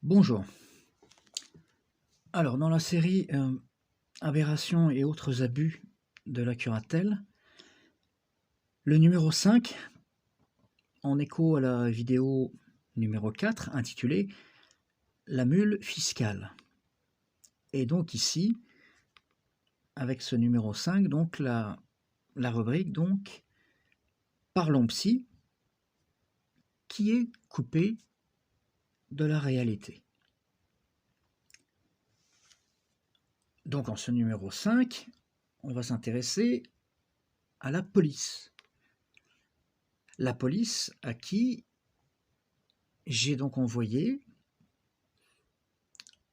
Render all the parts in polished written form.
Bonjour. Alors, dans la série Aberrations et autres abus de la curatelle, le numéro 5, en écho à la vidéo numéro 4, intitulée La mule fiscale. Et donc ici, avec ce numéro 5, donc la rubrique, donc Parlons psy, qui est coupée de la réalité. Donc en ce numéro 5, on va s'intéresser à la police. La police à qui j'ai donc envoyé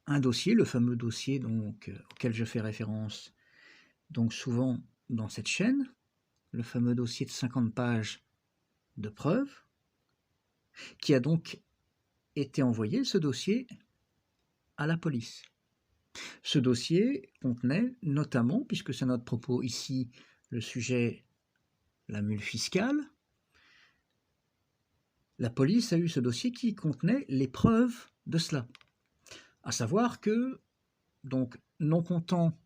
un dossier, le fameux dossier donc, auquel je fais référence donc souvent dans cette chaîne, le fameux dossier de 50 pages de preuves, qui a donc été envoyé, ce dossier, à la police. Ce dossier contenait notamment, puisque c'est notre propos ici, le sujet, la mule fiscale, la police a eu ce dossier qui contenait les preuves de cela. À savoir que, donc, non content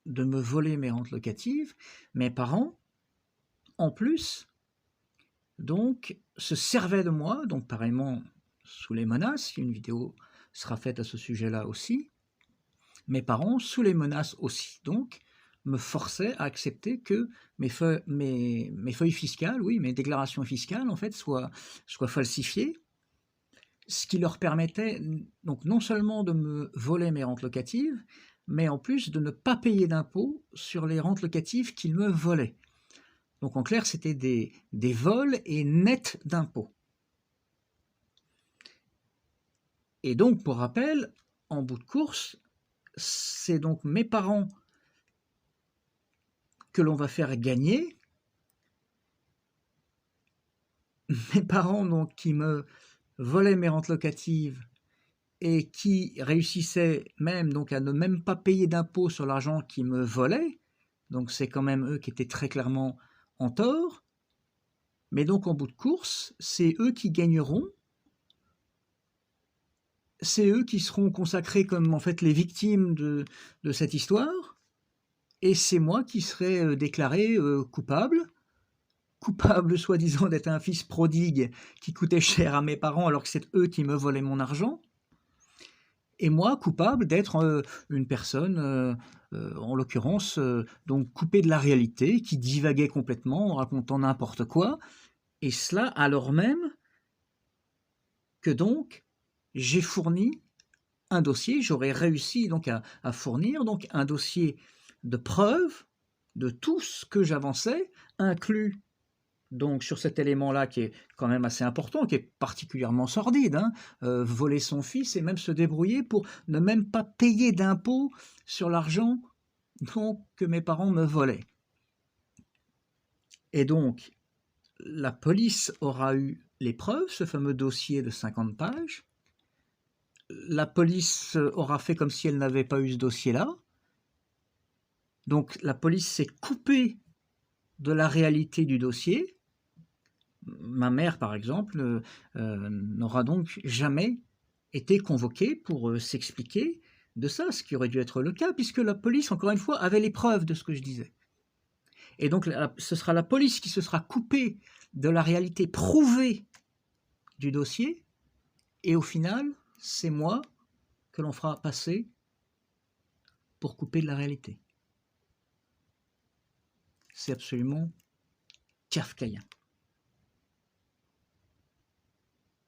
de me voler mes rentes locatives, mes parents, en plus, donc, se servaient de moi, donc pareillement sous les menaces, une vidéo sera faite à ce sujet-là aussi, mes parents, sous les menaces aussi, donc, me forçaient à accepter que mes feuilles fiscales, oui, mes déclarations fiscales, en fait, soient falsifiées, ce qui leur permettait donc non seulement de me voler mes rentes locatives, mais en plus de ne pas payer d'impôts sur les rentes locatives qu'ils me volaient. Donc en clair, c'était des vols et nets d'impôts. Et donc, pour rappel, en bout de course, c'est donc mes parents que l'on va faire gagner. Mes parents donc qui me volaient mes rentes locatives et qui réussissaient même donc à ne même pas payer d'impôts sur l'argent qu'ils me volaient. Donc c'est quand même eux qui étaient très clairement en tort. Mais donc en bout de course, c'est eux qui gagneront. C'est eux qui seront consacrés comme en fait les victimes de cette histoire. Et c'est moi qui serai déclaré coupable soi-disant d'être un fils prodigue qui coûtait cher à mes parents alors que c'est eux qui me volaient mon argent. Et moi, coupable d'être une personne, en l'occurrence, donc coupée de la réalité, qui divaguait complètement en racontant n'importe quoi, et cela alors même que donc j'ai fourni un dossier, j'aurais réussi donc à fournir donc un dossier de preuves de tout ce que j'avançais, inclus donc sur cet élément-là qui est quand même assez important, qui est particulièrement sordide, voler son fils et même se débrouiller pour ne même pas payer d'impôts sur l'argent donc, que mes parents me volaient. Et donc, la police aura eu les preuves, ce fameux dossier de 50 pages. La police aura fait comme si elle n'avait pas eu ce dossier-là. Donc, la police s'est coupée de la réalité du dossier. Ma mère, par exemple, n'aura donc jamais été convoquée pour s'expliquer de ça, ce qui aurait dû être le cas, puisque la police, encore une fois, avait les preuves de ce que je disais. Et donc, ce sera la police qui se sera coupée de la réalité prouvée du dossier, et au final, c'est moi que l'on fera passer pour couper de la réalité. C'est absolument kafkaïen.